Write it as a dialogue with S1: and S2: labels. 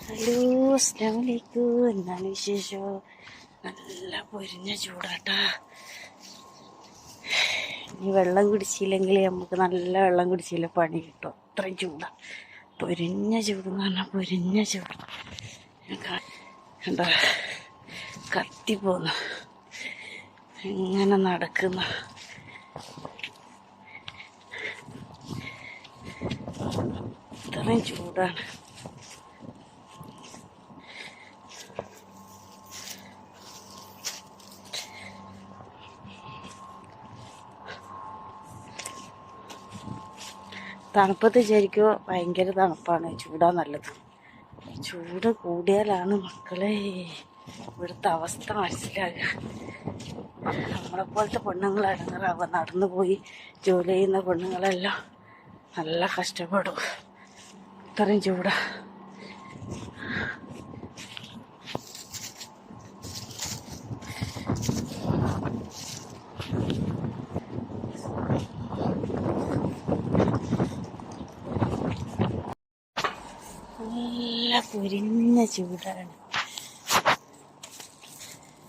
S1: Hello, അസ്സലാമു അലൈക്കും. എന്താണ് വിശേഷം? നല്ല പൊരിഞ്ഞ ചൂടാട്ടാ. ഇനി വെള്ളം കുടിച്ചില്ലെങ്കിൽ നമുക്ക് നല്ല വെള്ളം കുടിച്ചില്ല പണി കിട്ടും. അത്രയും ചൂടാ. പൊരിഞ്ഞ ചൂടെന്ന് പറഞ്ഞാൽ പൊരിഞ്ഞ ചൂട്. എന്താ കത്തിപ്പോന്നു ഇങ്ങനെ നടക്കുന്ന അത്രയും ചൂടാണ്. തണുപ്പത്ത് ശരിക്കും ഭയങ്കര തണുപ്പാണ്. ചൂടാ നല്ലത്. ചൂട് കൂടിയാലാണ് മക്കളെ ഇവിടുത്തെ അവസ്ഥ മനസ്സിലാകുക. നമ്മളെപ്പോലത്തെ പെണ്ണുങ്ങൾ ഇടങ്ങറാവുക. നടന്നു പോയി ജോലി ചെയ്യുന്ന പെണ്ണുങ്ങളെല്ലാം നല്ല കഷ്ടപ്പെടും. ഇത്രയും ചൂടാ. നല്ല പൊരിഞ്ഞ ചൂടാണ്.